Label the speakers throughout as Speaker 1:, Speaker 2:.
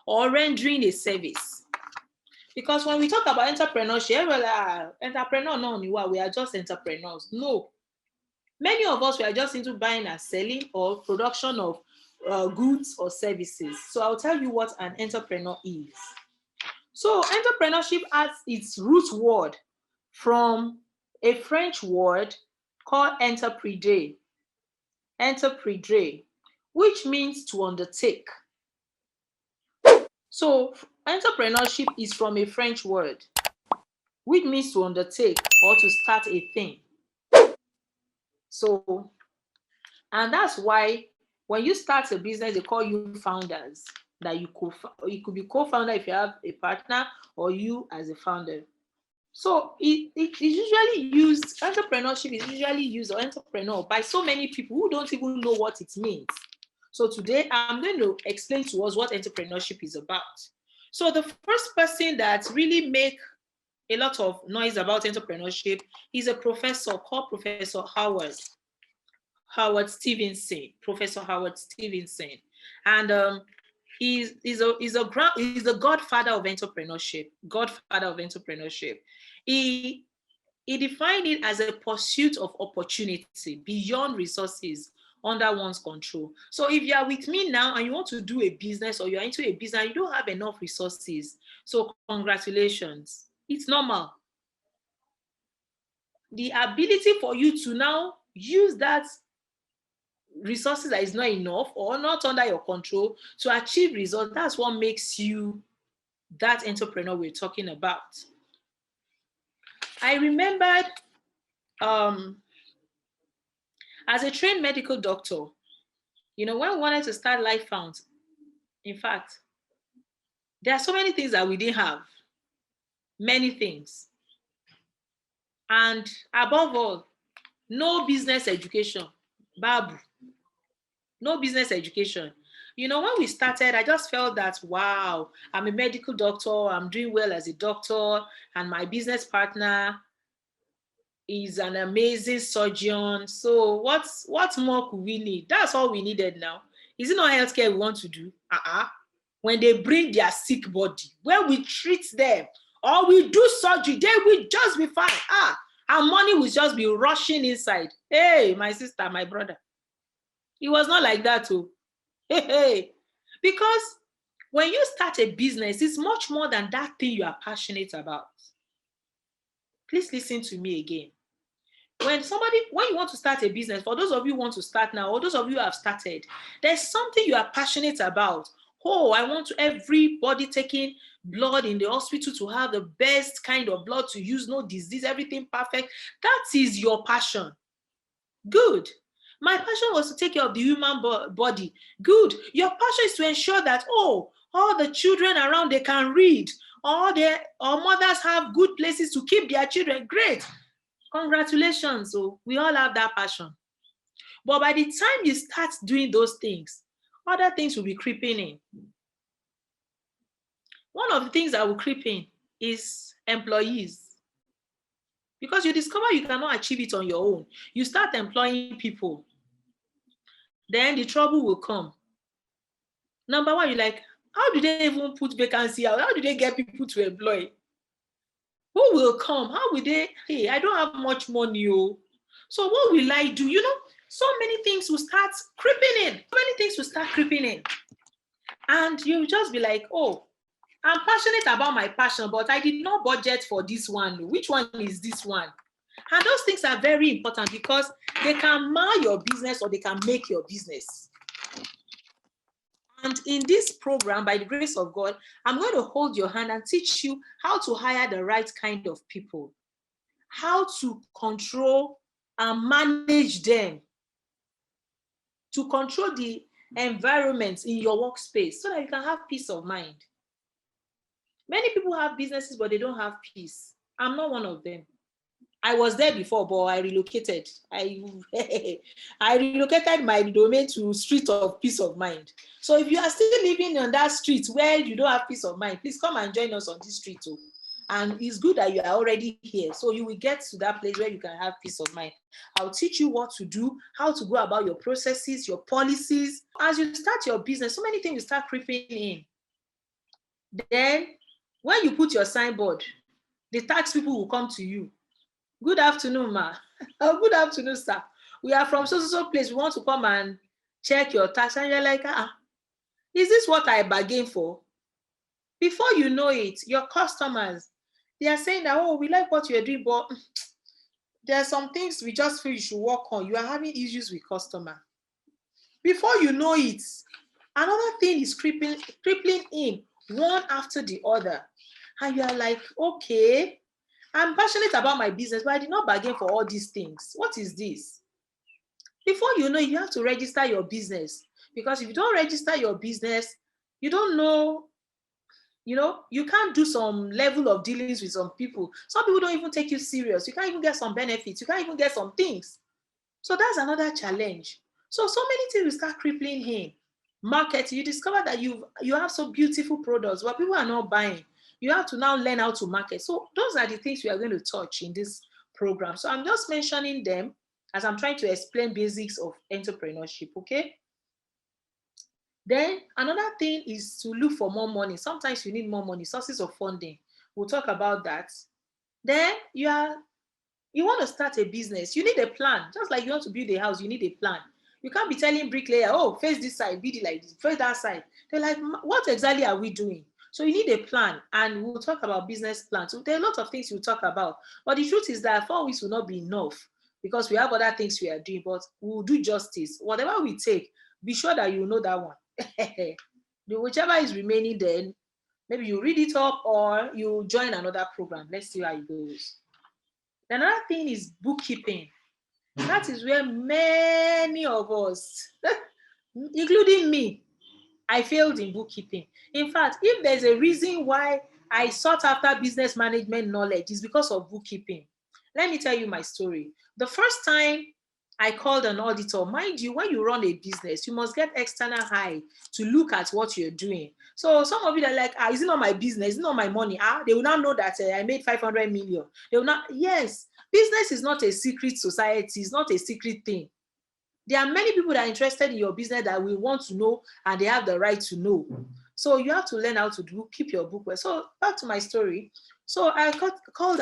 Speaker 1: or rendering a service. Because when we talk about entrepreneurship, well, entrepreneur, no, we are just entrepreneurs. No. Many of us, we are just into buying and selling or production of goods or services. So I'll tell you what an entrepreneur is. So entrepreneurship has its root word from a French word called entreprendre, which means to undertake. So entrepreneurship is from a French word, which means to undertake or to start a thing. So, and that's why when you start a business, they call you founders. That you could be co-founder if you have a partner, or you as a founder. So it is usually used, entrepreneurship is usually used, or entrepreneur, by so many people who don't even know what it means. So today I'm going to explain to us what entrepreneurship is about. So the first person that really make a lot of noise about entrepreneurship is a professor called Professor Howard Stevenson, Professor Howard Stevenson. And he's the godfather of entrepreneurship. Godfather of entrepreneurship. He defined it as a pursuit of opportunity beyond resources under one's control. So if you are with me now and you want to do a business, or you're into a business and you don't have enough resources, so congratulations. It's normal. The ability for you to now use that resources that is not enough or not under your control to achieve results, that's what makes you that entrepreneur we're talking about. I remembered as a trained medical doctor, when we wanted to start Life Found, in fact, there are so many things that we didn't have. Many things. And above all, no business education. Babu. No business education. When we started, I just felt that, wow, I'm a medical doctor, I'm doing well as a doctor, and my business partner is an amazing surgeon. So what more could we need? That's all we needed now. Is it not healthcare we want to do? When they bring their sick body, when we treat them or we do surgery, they will just be fine. Our money will just be rushing inside. Hey, my sister, my brother. It was not like that too. Hey. Because when you start a business, it's much more than that thing you are passionate about. Please listen to me again. When you want to start a business, for those of you who want to start now, or those of you who have started, there's something you are passionate about. Oh, I want everybody taking blood in the hospital to have the best kind of blood to use, no disease, everything perfect. That is your passion. Good. My passion was to take care of the human body. Good. Your passion is to ensure that, all the children around, they can read. Or mothers have good places to keep their children. Great. Congratulations. So we all have that passion. But by the time you start doing those things, other things will be creeping in. One of the things that will creep in is employees. Because you discover you cannot achieve it on your own. You start employing people. Then the trouble will come. Number one, you're like, how do they even put vacancy out? How do they get people to employ? Who will come? How will they? Hey, I don't have much money. So what will I do? So many things will start creeping in. So many things will start creeping in. And you'll just be like, oh, I'm passionate about my passion, but I did not budget for this one. Which one is this one? And those things are very important because they can mar your business or they can make your business. And in this program, by the grace of God, I'm going to hold your hand and teach you how to hire the right kind of people, how to control and manage them, to control the environment in your workspace so that you can have peace of mind. Many people have businesses, but they don't have peace. I'm not one of them. I was there before, but I relocated. I relocated my domain to street of peace of mind. So if you are still living on that street where you don't have peace of mind, please come and join us on this street too. And it's good that you are already here. So you will get to that place where you can have peace of mind. I'll teach you what to do, how to go about your processes, your policies. As you start your business, so many things will start creeping in. Then when you put your signboard, the tax people will come to you. Good afternoon, ma. Oh, good afternoon, sir. We are from so place. We want to come and check your tax. And you're like, is this what I bargained for? Before you know it, your customers, they are saying that, oh, we like what you're doing, but there are some things we just feel you should work on. You are having issues with customer. Before you know it, another thing is creeping in one after the other. And you are like, okay, I'm passionate about my business, but I did not bargain for all these things. What is this? Before you know, you have to register your business. Because if you don't register your business, you don't know, you can't do some level of dealings with some people. Some people don't even take you serious. You can't even get some benefits. You can't even get some things. So that's another challenge. So many things will start crippling in. Market, you discover that you have some beautiful products, but people are not buying. You have to now learn how to market. So those are the things we are going to touch in this program. So I'm just mentioning them as I'm trying to explain basics of entrepreneurship, okay? Then another thing is to look for more money. Sometimes you need more money, sources of funding. We'll talk about that. Then you want to start a business. You need a plan. Just like you want to build a house, you need a plan. You can't be telling bricklayer, oh, face this side, build it like this, face that side. They're like, what exactly are we doing? So you need a plan, and we'll talk about business plans. So there are a lot of things we'll talk about. But the truth is that 4 weeks will not be enough because we have other things we are doing, but we'll do justice. Whatever we take, be sure that you know that one. Whichever is remaining, then maybe you read it up or you join another program. Let's see how it goes. Another thing is bookkeeping. That is where many of us, including me, I failed in bookkeeping. In fact, if there's a reason why I sought after business management knowledge, it's because of bookkeeping. Let me tell you my story. The first time I called an auditor, mind you, when you run a business, you must get external eye to look at what you're doing. So some of you are like, is it not my business? Is it not my money? They will not know that I made 500 million. They will not. Yes, business is not a secret society. It's not a secret thing. There are many people that are interested in your business that will want to know, and they have the right to know. So you have to learn how to keep your book well. So back to my story. So I called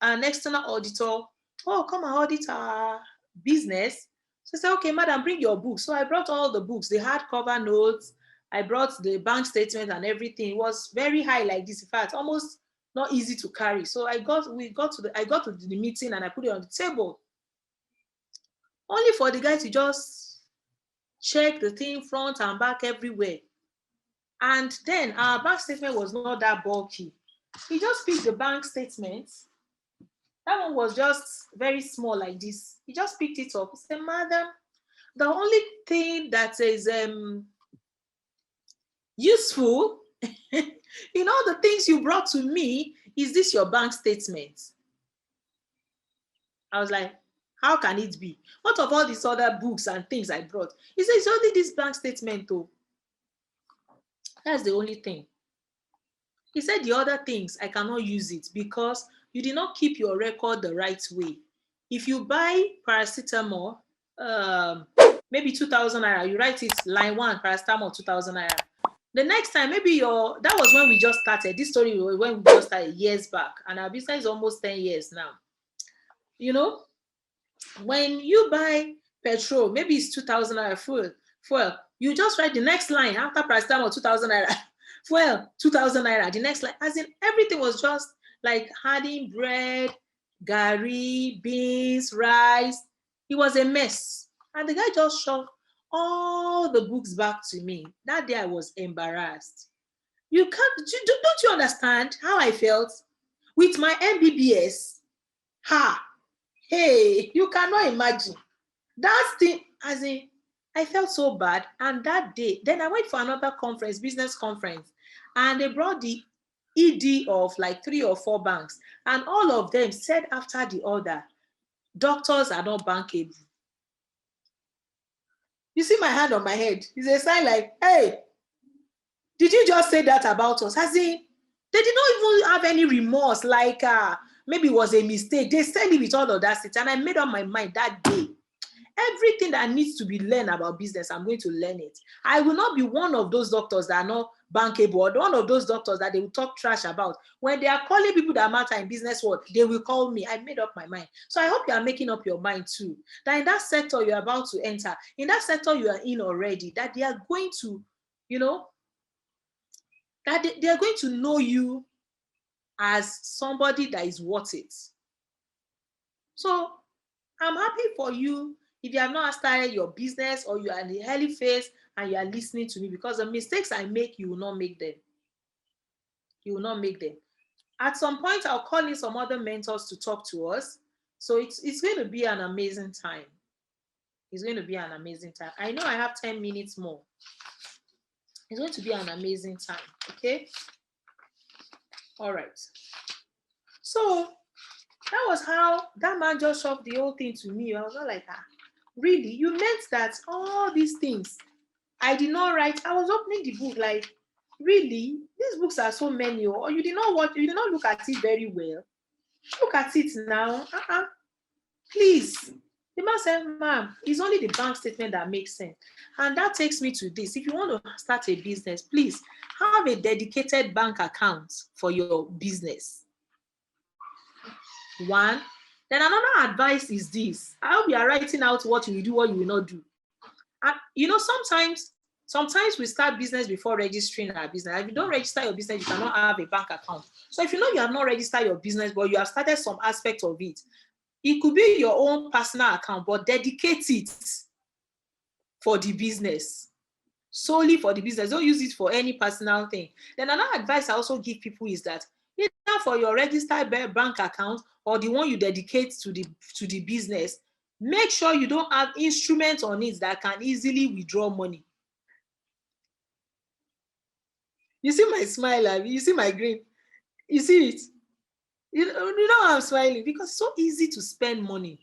Speaker 1: an external auditor. Oh, come and audit our business. So I said, okay, madam, bring your books. So I brought all the books, the hardcover notes. I brought the bank statement and everything. It was very high like this. In fact, almost not easy to carry. So I got to the meeting and I put it on the table. Only for the guy to just check the thing front and back everywhere. And then our bank statement was not that bulky. He just picked the bank statement. That one was just very small like this. He just picked it up. He said, madam, the only thing that is useful in all the things you brought to me is this your bank statement. I was like, how can it be? What of all these other books and things I brought? He said, it's only this bank statement though. That's the only thing. He said the other things, I cannot use it because you did not keep your record the right way. If you buy paracetamol, maybe 2,000 naira, you write it line 1, paracetamol 2,000 naira. The next time, maybe that was when we just started. This story when we just started years back, and our business is almost 10 years now. When you buy petrol, maybe it's 2,000 naira fuel, you just write the next line after paracetamol 2,000 naira, fuel 2,000 naira, the next line, as in everything was just like adding bread, gari, beans, rice. It was a mess. And the guy just shoved all the books back to me. That day I was embarrassed. Don't you understand how I felt? With my MBBS, hey, you cannot imagine. That thing, as in, I felt so bad. And that day, then I went for another conference, business conference, and they brought the ED of like 3 or 4 banks. And all of them said after the other, doctors are not bankable. You see my hand on my head. It's a sign like, hey, did you just say that about us? As in, they did not even have any remorse, like maybe it was a mistake. They said it with all of that, and I made up my mind that day. Everything that needs to be learned about business, I'm going to learn it. I will not be one of those doctors that are not bankable, one of those doctors that they will talk trash about. When they are calling people that matter in business world, they will call me. I made up my mind. So I hope you are making up your mind too, that in that sector you're about to enter, in that sector you are in already, that they are going to, that they are going to know you as somebody that is worth it. So I'm happy for you if you have not started your business or you are in the early phase and you are listening to me, because the mistakes I make, you will not make them. You will not make them. At some point, I'll call in some other mentors to talk to us. So it's going to be an amazing time. It's going to be an amazing time. I know I have 10 minutes more. It's going to be an amazing time. Okay? All right. So that was how that man just shoved the whole thing to me. I was not like, really? You meant that all these things I did not write? I was opening the book like, really? These books are so many, or you did not look at it very well. Look at it now. Please. The man said, ma'am, it's only the bank statement that makes sense. And that takes me to this. If you want to start a business, please have a dedicated bank account for your business. One. Then another advice is this. I hope you are writing out what you will do, what you will not do. And sometimes we start business before registering our business. If you don't register your business, you cannot have a bank account. So if you know you have not registered your business, but you have started some aspect of it, it could be your own personal account, but dedicate it for the business, solely for the business. Don't use it for any personal thing. Then another advice I also give people is that either for your registered bank account or the one you dedicate to the business, make sure you don't have instruments on it that can easily withdraw money. You see my smile, you see my grin, you see it. You know I'm smiling because it's so easy to spend money,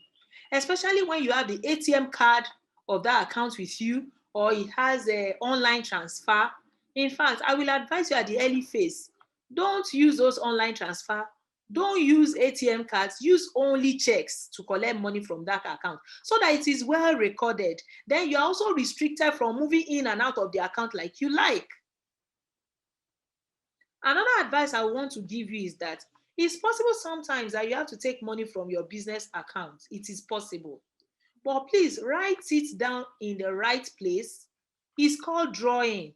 Speaker 1: especially when you have the ATM card of that account with you, or it has an online transfer. In fact, I will advise you at the early phase, don't use those online transfer. Don't use ATM cards. Use only checks to collect money from that account so that it is well recorded. Then you're also restricted from moving in and out of the account like you like. Another advice I want to give you is that it's possible sometimes that you have to take money from your business account. It is possible. But please write it down in the right place. It's called drawing.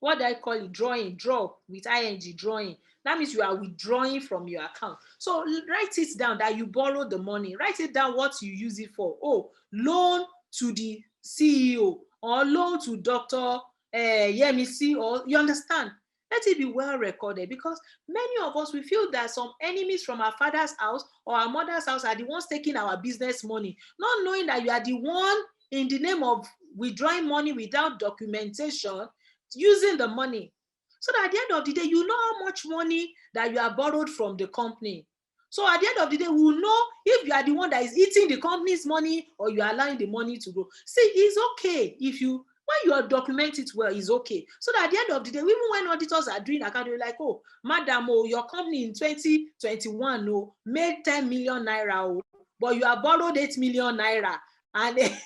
Speaker 1: What do I call it? Drawing. Draw with ing, drawing. That means you are withdrawing from your account. So write it down that you borrowed the money. Write it down what you use it for. Oh, loan to the CEO or loan to Dr. Yemisi, or you understand? Let it be well recorded, because many of us, we feel that some enemies from our father's house or our mother's house are the ones taking our business money, not knowing that you are the one in the name of withdrawing money without documentation, using the money. So that at the end of the day, you know how much money that you have borrowed from the company. So at the end of the day, we will know if you are the one that is eating the company's money or you are allowing the money to go. See, it's okay if you, when you document it well, it's okay. So that at the end of the day, even when auditors are doing account, they're like, oh, madam, oh, your company in 2021 made 10 million naira, but you have borrowed 8 million naira. And it's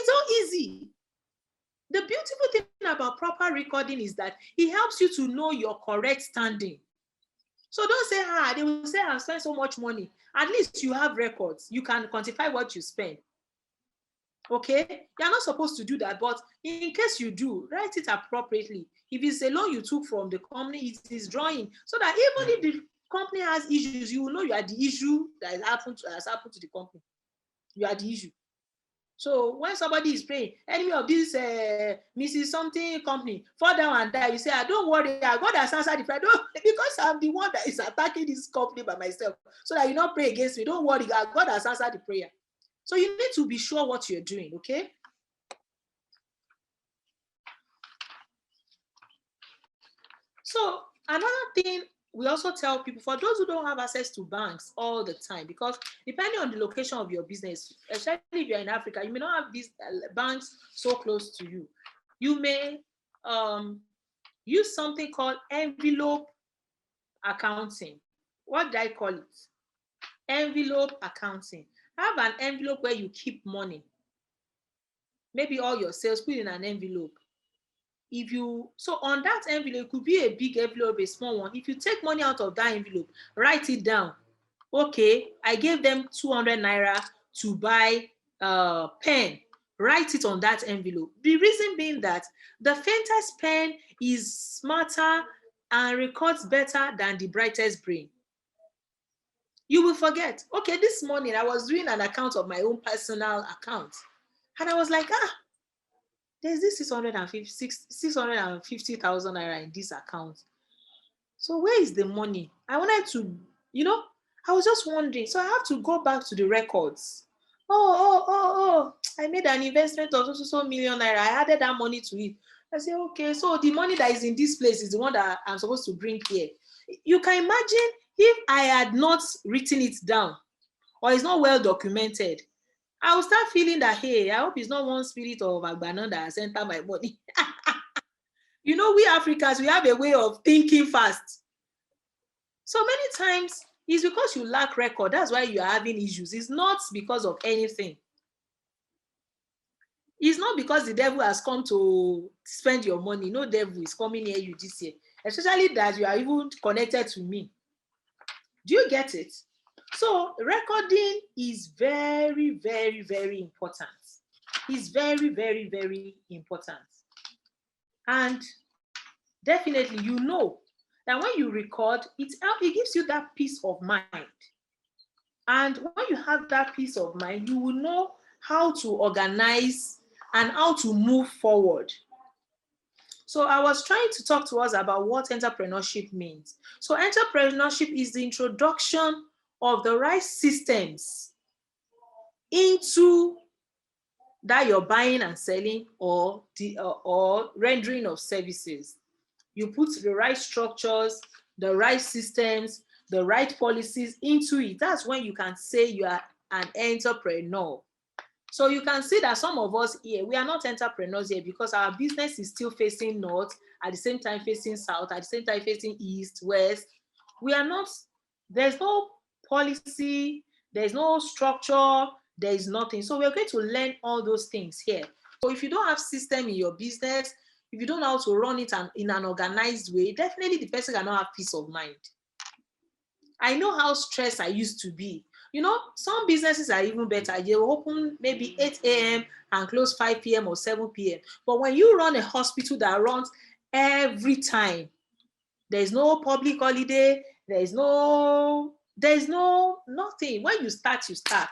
Speaker 1: so easy. The beautiful thing about proper recording is that it helps you to know your correct standing. So don't say, they will say, I've spent so much money. At least you have records. You can quantify what you spend. Okay? You're not supposed to do that, but in case you do, write it appropriately. If it's a loan you took from the company, it is drawing. So that even if the company has issues, you will know you are the issue that has happened to the company. You are the issue. So when somebody is praying, enemy of this Mrs. Something company, fall down and die, you say, don't worry, God has answered the prayer. Because I'm the one that is attacking this company by myself. So that you not pray against me. Don't worry, God has answered the prayer. So you need to be sure what you're doing, okay? So another thing we also tell people, for those who don't have access to banks all the time, because depending on the location of your business, especially if you're in Africa, you may not have these banks so close to you. You may use something called envelope accounting. What do I call it? Envelope accounting. Have an envelope where you keep money. maybe all your sales, put in an envelope. So on that envelope, it could be a big envelope, a small one. If you take money out of that envelope, write it down. Okay, I gave them 200 naira to buy pen. Write it on that envelope. The reason being that the faintest pen is smarter and records better than the brightest brain. You will forget. Okay, this morning I was doing an account of my own personal account, and I was like, there's this 650,000 naira in this account. So where is the money? I wanted to, I was just wondering. So I have to go back to the records. I made an investment of so million naira. I added that money to it. I said, okay, so the money that is in this place is the one that I'm supposed to bring here. You can imagine if I had not written it down, or it's not well documented, I will start feeling that, hey, I hope it's not one spirit of Agbana that has entered my body. We Africans, we have a way of thinking fast. So many times, it's because you lack record. That's why you are having issues. It's not because of anything. It's not because the devil has come to spend your money. No devil is coming near you this year. Especially that you are even connected to me. Do you get it? So recording is very, very, very important. It's very, very, very important. And definitely, that when you record, it gives you that peace of mind. And when you have that peace of mind, you will know how to organize and how to move forward. So I was trying to talk to us about what entrepreneurship means. So entrepreneurship is the introduction of the right systems into that you're buying and selling, or rendering of services. You put the right structures, the right systems, the right policies into it. That's when you can say you are an entrepreneur. So you can see that some of us here, we are not entrepreneurs here because our business is still facing north, at the same time facing south, at the same time facing east, west. We are not, there's no policy, there's no structure, there is nothing. So we're going to learn all those things here. So if you don't have system in your business, if you don't know how to run it in an organized way, definitely the person cannot have peace of mind. I know how stressed I used to be. Some businesses are even better. They open maybe 8 a.m. and close 5 p.m. or 7 p.m. But when you run a hospital that runs every time, there's no public holiday, there's no nothing. When you start, you start.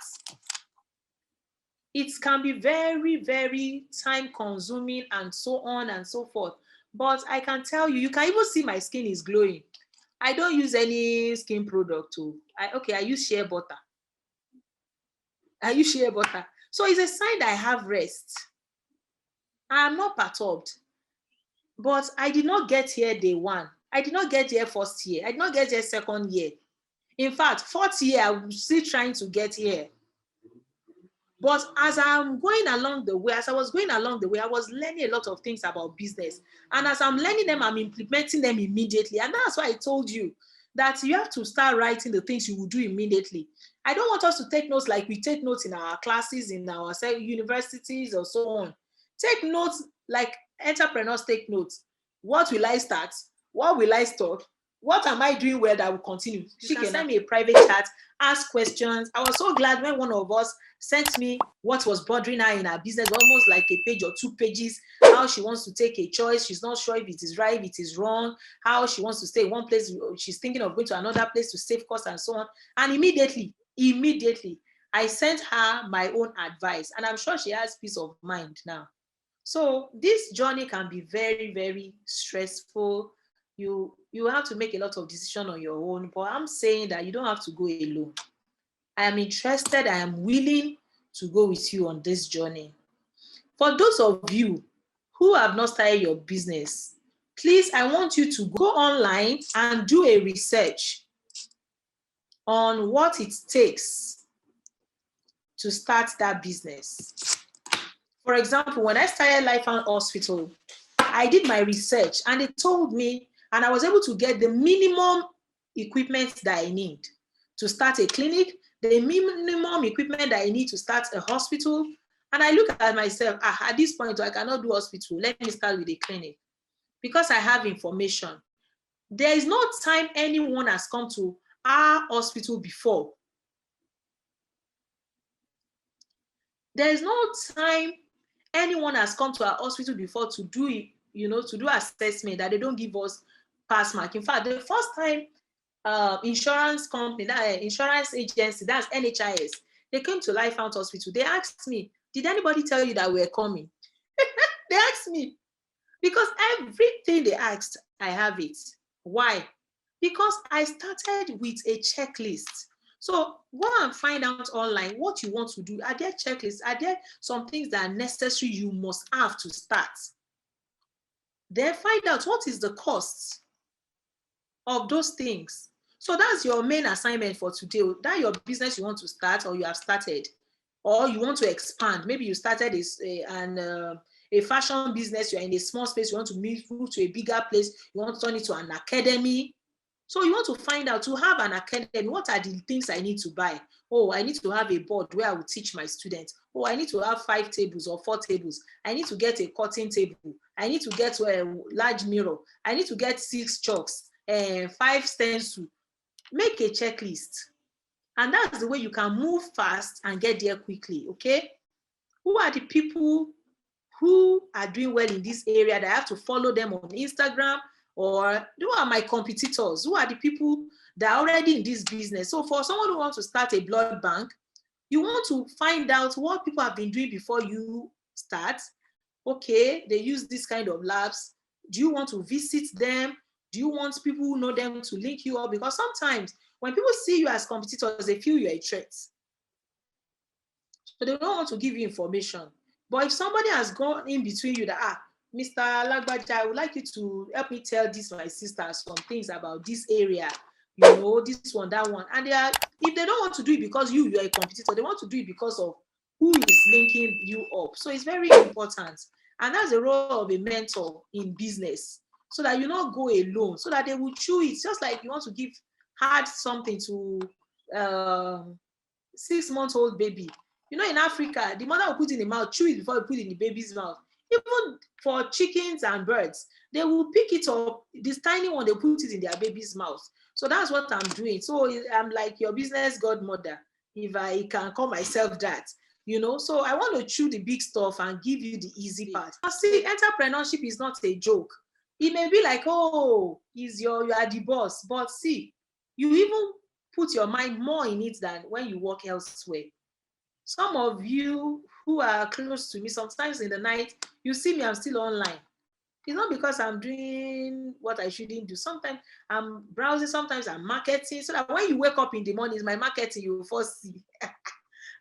Speaker 1: It can be very, very time consuming and so on and so forth. But I can tell you, you can even see my skin is glowing. I don't use any skin product too. I use shea butter. So it's a sign that I have rest. I'm not perturbed. But I did not get here day one. I did not get here first year. I did not get here second year. In fact, fourth year, I'm still trying to get here. But as I was going along the way, I was learning a lot of things about business. And as I'm learning them, I'm implementing them immediately. And that's why I told you that you have to start writing the things you will do immediately. I don't want us to take notes like we take notes in our classes, in our universities or so on. Take notes like entrepreneurs take notes. What will I start? What will I stop? What am I doing well that will continue? She can send me a private chat, ask questions. I was so glad when one of us sent me what was bothering her in her business, almost like a page or 2 pages, how she wants to take a choice. She's not sure if it is right, if it is wrong, how she wants to stay in one place. She's thinking of going to another place to save costs and so on. And immediately, I sent her my own advice. And I'm sure she has peace of mind now. So this journey can be very, very stressful. You have to make a lot of decisions on your own, but I'm saying that you don't have to go alone. I am interested, I am willing to go with you on this journey. For those of you who have not started your business, please, I want you to go online and do a research on what it takes to start that business. For example, when I started Lifehound Hospital, I did my research and they told me, and I was able to get the minimum equipment that I need to start a clinic, the minimum equipment that I need to start a hospital, And I look at myself, at this point, I cannot do hospital. Let me start with a clinic. Because I have information. There is no time anyone has come to our hospital before. There is no time anyone has come to our hospital before to do it, to do assessment that they don't give us pass mark. In fact, the first time insurance company, insurance agency, that's NHIS, they came to Life Found Hospital. They asked me, did anybody tell you that we're coming? They asked me, because everything they asked, I have it. Why? Because I started with a checklist. So go and find out online what you want to do. Are there checklists? Are there some things that are necessary you must have to start? Then find out what is the cost of those things. So that's your main assignment for today. That your business you want to start, or you have started, or you want to expand. Maybe you started a fashion business, you're in a small space, you want to move to a bigger place, you want to turn it to an academy. So you want to find out, to have an academy, what are the things I need to buy? Oh, I need to have a board where I will teach my students. Oh, I need to have 5 tables or 4 tables. I need to get a cutting table. I need to get a large mirror. I need to get 6 chalks and 5 stencils. Make a checklist. And that's the way you can move fast and get there quickly, okay? Who are the people who are doing well in this area that I have to follow them on Instagram? Or who are my competitors? Who are the people that are already in this business? So for someone who wants to start a blood bank, you want to find out what people have been doing before you start. Okay, they use this kind of labs. Do you want to visit them? Do you want people who know them to link you up? Because sometimes when people see you as competitors, they feel you're a threat. So they don't want to give you information. But if somebody has gone in between you that, Mr. Lagbaja, I would like you to help me tell this my sister some things about this area, this one, that one. And if they don't want to do it because you're a competitor, they want to do it because of who is linking you up. So it's very important. And that's the role of a mentor in business, so that you not go alone, so that they will chew it. Just like you want to give hard something to 6-month-old baby. In Africa, the mother will put in the mouth, chew it before you put it in the baby's mouth. Even for chickens and birds, they will pick it up, this tiny one, they put it in their baby's mouth. So that's what I'm doing. So I'm like your business godmother, if I can call myself that. So I want to chew the big stuff and give you the easy part. See, entrepreneurship is not a joke. It may be like, oh, you are the boss, but see, you even put your mind more in it than when you work elsewhere. Some of you who are close to me, sometimes in the night, you see me, I'm still online. It's not because I'm doing what I shouldn't do. Sometimes I'm browsing, sometimes I'm marketing, so that when you wake up in the morning, it's my marketing you will first see.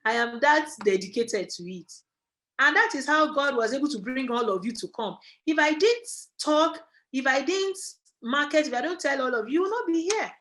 Speaker 1: I am that dedicated to it. And that is how God was able to bring all of you to come. If I didn't talk, if I didn't market, if I don't tell all of you, you will not be here.